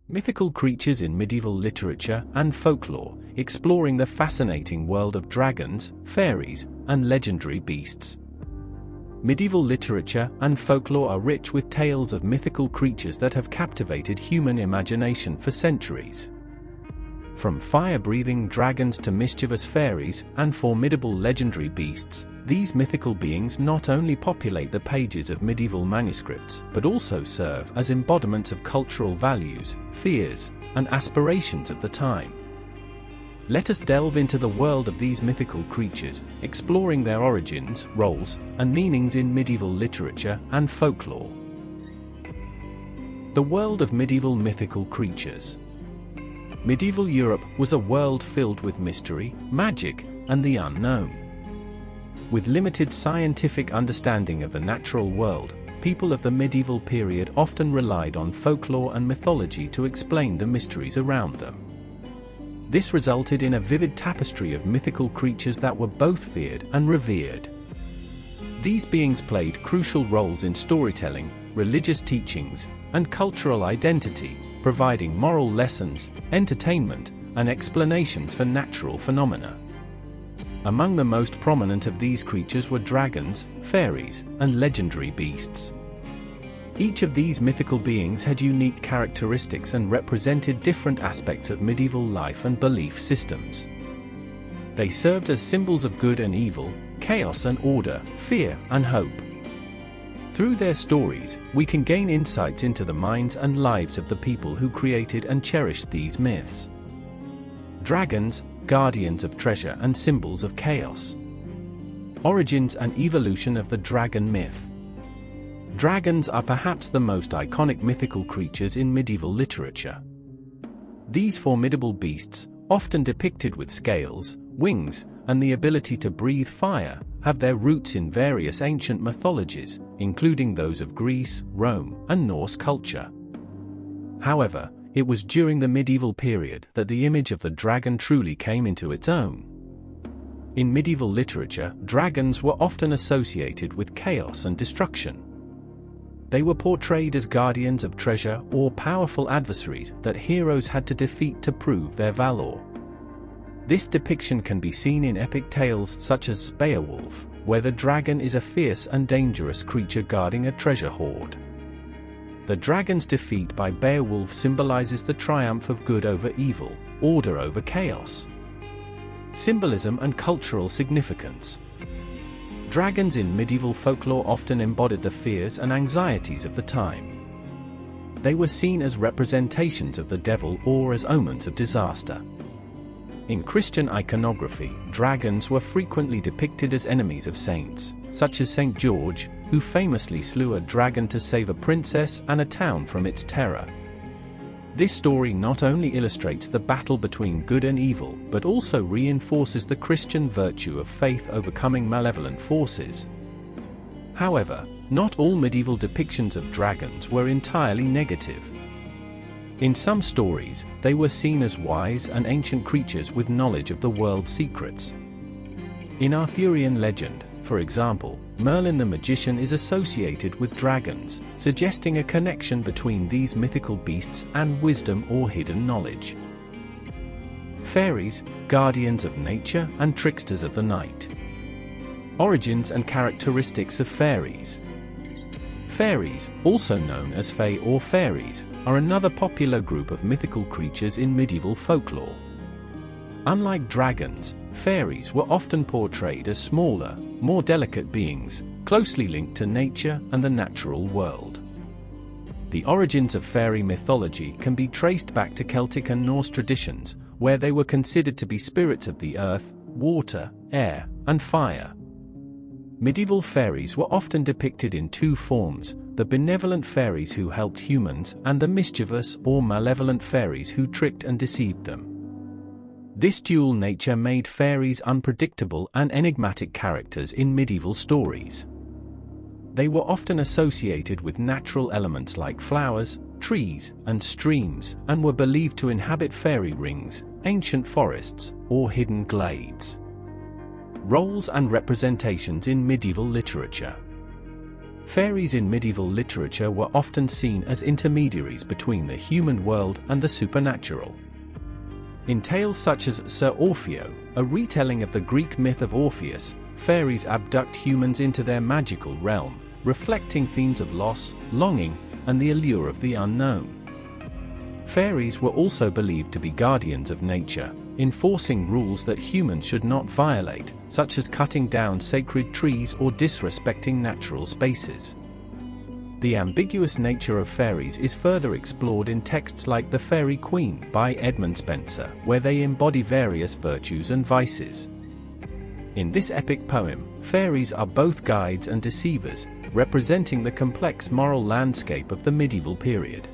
Mythical creatures in medieval literature and folklore, exploring the fascinating world of dragons, fairies, and legendary beasts. Medieval literature and folklore are rich with tales of mythical creatures that have captivated human imagination for centuries. From fire-breathing dragons to mischievous fairies and formidable legendary beasts, these mythical beings not only populate the pages of medieval manuscripts but also serve as embodiments of cultural values, fears, and aspirations of the time. Let us delve into the world of these mythical creatures, exploring their origins, roles, and meanings in medieval literature and folklore. The world of medieval mythical creatures. Medieval Europe was a world filled with mystery, magic, and the unknown. With limited scientific understanding of the natural world, people of the medieval period often relied on folklore and mythology to explain the mysteries around them. This resulted in a vivid tapestry of mythical creatures that were both feared and revered. These beings played crucial roles in storytelling, religious teachings, and cultural identity, providing moral lessons, entertainment, and explanations for natural phenomena. Among the most prominent of these creatures were dragons, fairies, and legendary beasts. Each of these mythical beings had unique characteristics and represented different aspects of medieval life and belief systems. They served as symbols of good and evil, chaos and order, fear and hope. Through their stories, we can gain insights into the minds and lives of the people who created and cherished these myths. Dragons, guardians of treasure and symbols of chaos. Origins and evolution of the dragon myth. Dragons are perhaps the most iconic mythical creatures in medieval literature. These formidable beasts, often depicted with scales, wings, and the ability to breathe fire, have their roots in various ancient mythologies, including those of Greece, Rome, and Norse culture. However, it was during the medieval period that the image of the dragon truly came into its own. In medieval literature, dragons were often associated with chaos and destruction. They were portrayed as guardians of treasure or powerful adversaries that heroes had to defeat to prove their valor. This depiction can be seen in epic tales such as Beowulf, where the dragon is a fierce and dangerous creature guarding a treasure hoard. The dragon's defeat by Beowulf symbolizes the triumph of good over evil, order over chaos. Symbolism and cultural significance. Dragons in medieval folklore often embodied the fears and anxieties of the time. They were seen as representations of the devil or as omens of disaster. In Christian iconography, dragons were frequently depicted as enemies of saints, such as Saint George, who famously slew a dragon to save a princess and a town from its terror. This story not only illustrates the battle between good and evil, but also reinforces the Christian virtue of faith overcoming malevolent forces. However, not all medieval depictions of dragons were entirely negative. In some stories, they were seen as wise and ancient creatures with knowledge of the world's secrets. In Arthurian legend, for example, Merlin the magician is associated with dragons, suggesting a connection between these mythical beasts and wisdom or hidden knowledge. Fairies, guardians of nature and tricksters of the night. Origins and characteristics of fairies. Fairies, also known as fae or fairies, are another popular group of mythical creatures in medieval folklore. Unlike dragons, fairies were often portrayed as smaller, more delicate beings, closely linked to nature and the natural world. The origins of fairy mythology can be traced back to Celtic and Norse traditions, where they were considered to be spirits of the earth, water, air, and fire. Medieval fairies were often depicted in two forms: the benevolent fairies who helped humans, and the mischievous or malevolent fairies who tricked and deceived them. This dual nature made fairies unpredictable and enigmatic characters in medieval stories. They were often associated with natural elements like flowers, trees, and streams, and were believed to inhabit fairy rings, ancient forests, or hidden glades. Roles and representations in medieval literature. Fairies in medieval literature were often seen as intermediaries between the human world and the supernatural. In tales such as Sir Orfeo, a retelling of the Greek myth of Orpheus, fairies abduct humans into their magical realm, reflecting themes of loss, longing, and the allure of the unknown. Fairies were also believed to be guardians of nature, enforcing rules that humans should not violate, such as cutting down sacred trees or disrespecting natural spaces. The ambiguous nature of fairies is further explored in texts like The Fairy Queen by Edmund Spenser, where they embody various virtues and vices. In this epic poem, fairies are both guides and deceivers, representing the complex moral landscape of the medieval period.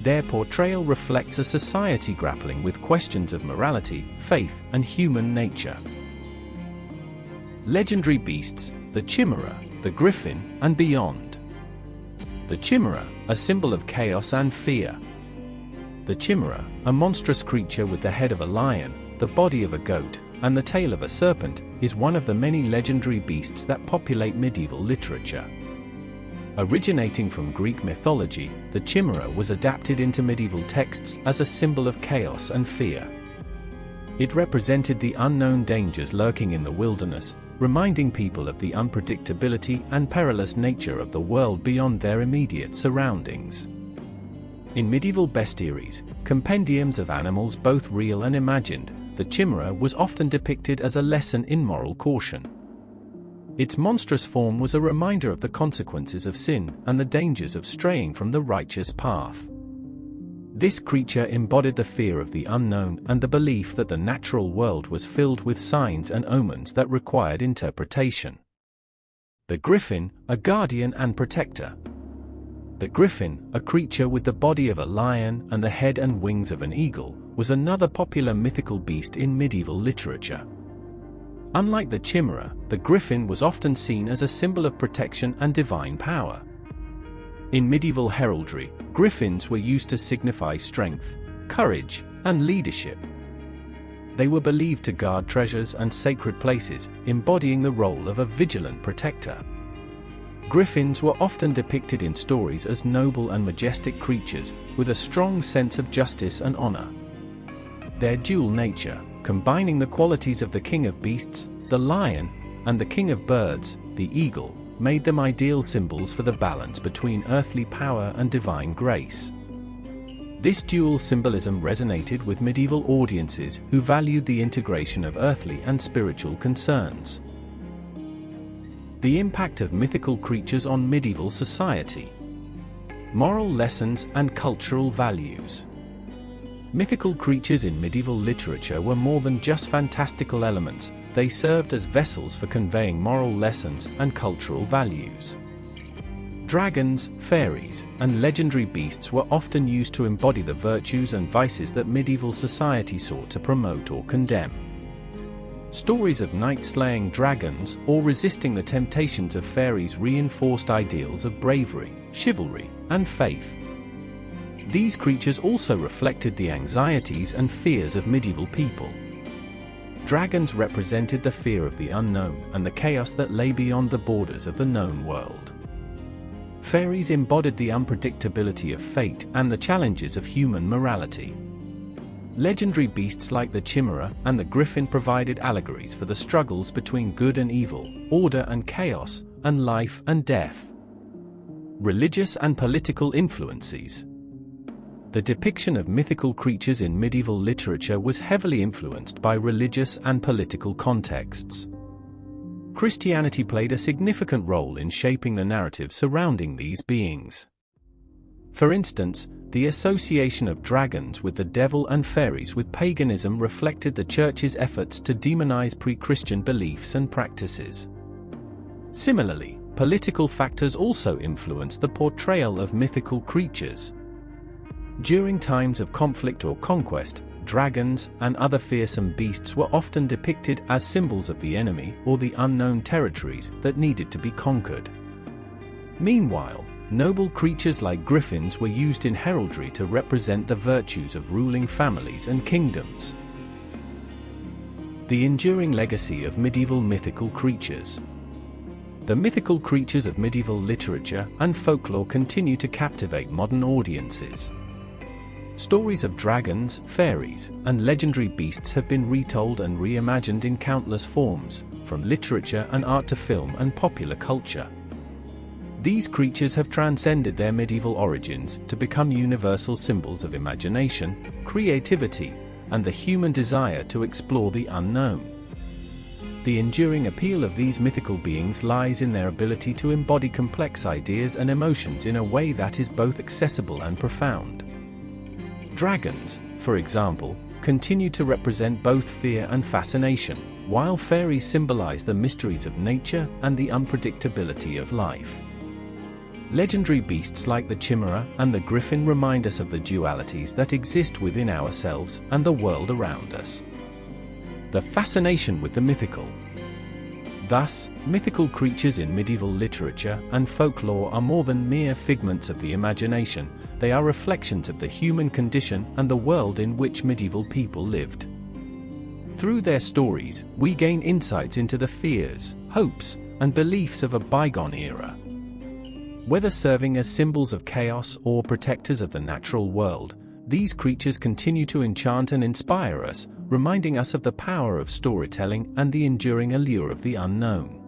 Their portrayal reflects a society grappling with questions of morality, faith, and human nature. Legendary beasts, the chimera, the griffin, and beyond. The chimera, a symbol of chaos and fear. The chimera, a monstrous creature with the head of a lion, the body of a goat, and the tail of a serpent, is one of the many legendary beasts that populate medieval literature. Originating from Greek mythology, the chimera was adapted into medieval texts as a symbol of chaos and fear. It represented the unknown dangers lurking in the wilderness, reminding people of the unpredictability and perilous nature of the world beyond their immediate surroundings. In medieval bestiaries, compendiums of animals both real and imagined, the chimera was often depicted as a lesson in moral caution. Its monstrous form was a reminder of the consequences of sin and the dangers of straying from the righteous path. This creature embodied the fear of the unknown and the belief that the natural world was filled with signs and omens that required interpretation. The griffin, a guardian and protector. The griffin, a creature with the body of a lion and the head and wings of an eagle, was another popular mythical beast in medieval literature. Unlike the chimera, the griffin was often seen as a symbol of protection and divine power. In medieval heraldry, griffins were used to signify strength, courage, and leadership. They were believed to guard treasures and sacred places, embodying the role of a vigilant protector. Griffins were often depicted in stories as noble and majestic creatures, with a strong sense of justice and honor. Their dual nature, combining the qualities of the king of beasts, the lion, and the king of birds, the eagle, made them ideal symbols for the balance between earthly power and divine grace. This dual symbolism resonated with medieval audiences who valued the integration of earthly and spiritual concerns. The impact of mythical creatures on medieval society. Moral lessons and cultural values. Mythical creatures in medieval literature were more than just fantastical elements, they served as vessels for conveying moral lessons and cultural values. Dragons, fairies, and legendary beasts were often used to embody the virtues and vices that medieval society sought to promote or condemn. Stories of knights slaying dragons or resisting the temptations of fairies reinforced ideals of bravery, chivalry, and faith. These creatures also reflected the anxieties and fears of medieval people. Dragons represented the fear of the unknown and the chaos that lay beyond the borders of the known world. Fairies embodied the unpredictability of fate and the challenges of human morality. Legendary beasts like the chimera and the griffin provided allegories for the struggles between good and evil, order and chaos, and life and death. Religious and political influences. The depiction of mythical creatures in medieval literature was heavily influenced by religious and political contexts. Christianity played a significant role in shaping the narrative surrounding these beings. For instance, the association of dragons with the devil and fairies with paganism reflected the Church's efforts to demonize pre-Christian beliefs and practices. Similarly, political factors also influenced the portrayal of mythical creatures. During times of conflict or conquest, dragons and other fearsome beasts were often depicted as symbols of the enemy or the unknown territories that needed to be conquered. Meanwhile, noble creatures like griffins were used in heraldry to represent the virtues of ruling families and kingdoms. The enduring legacy of medieval mythical creatures. The mythical creatures of medieval literature and folklore continue to captivate modern audiences. Stories of dragons, fairies, and legendary beasts have been retold and reimagined in countless forms, from literature and art to film and popular culture. These creatures have transcended their medieval origins to become universal symbols of imagination, creativity, and the human desire to explore the unknown. The enduring appeal of these mythical beings lies in their ability to embody complex ideas and emotions in a way that is both accessible and profound. Dragons, for example, continue to represent both fear and fascination, while fairies symbolize the mysteries of nature and the unpredictability of life. Legendary beasts like the chimera and the griffin remind us of the dualities that exist within ourselves and the world around us. The fascination with the mythical. Thus, mythical creatures in medieval literature and folklore are more than mere figments of the imagination, they are reflections of the human condition and the world in which medieval people lived. Through their stories, we gain insights into the fears, hopes, and beliefs of a bygone era. Whether serving as symbols of chaos or protectors of the natural world, these creatures continue to enchant and inspire us, reminding us of the power of storytelling and the enduring allure of the unknown.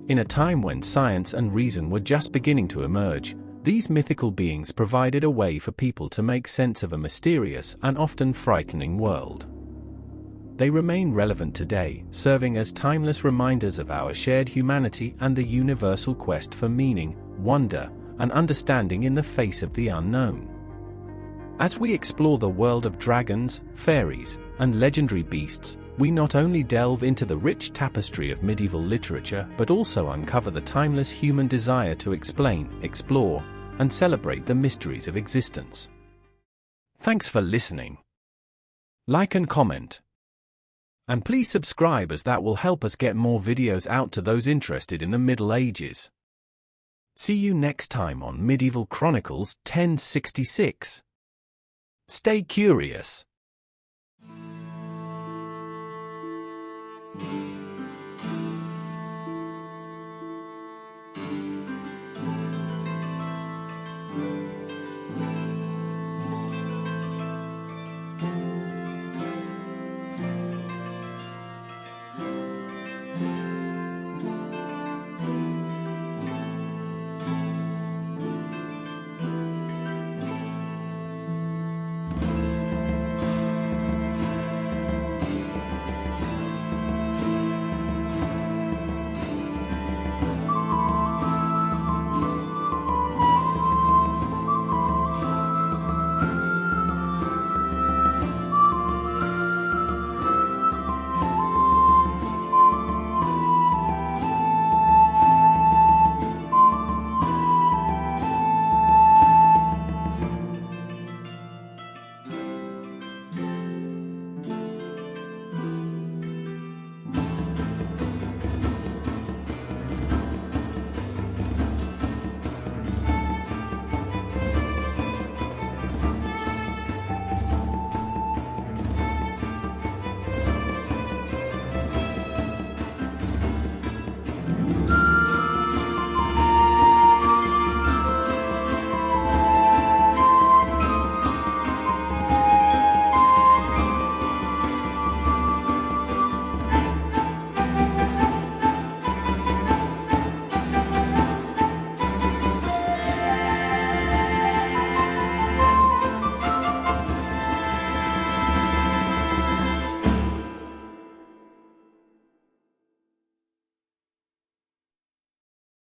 In a time when science and reason were just beginning to emerge, these mythical beings provided a way for people to make sense of a mysterious and often frightening world. They remain relevant today, serving as timeless reminders of our shared humanity and the universal quest for meaning, wonder, and understanding in the face of the unknown. As we explore the world of dragons, fairies, and legendary beasts, we not only delve into the rich tapestry of medieval literature but also uncover the timeless human desire to explain, explore, and celebrate the mysteries of existence. Thanks for listening. Like and comment. And please subscribe, as that will help us get more videos out to those interested in the Middle Ages. See you next time on Medieval Chronicles 1066. Stay curious.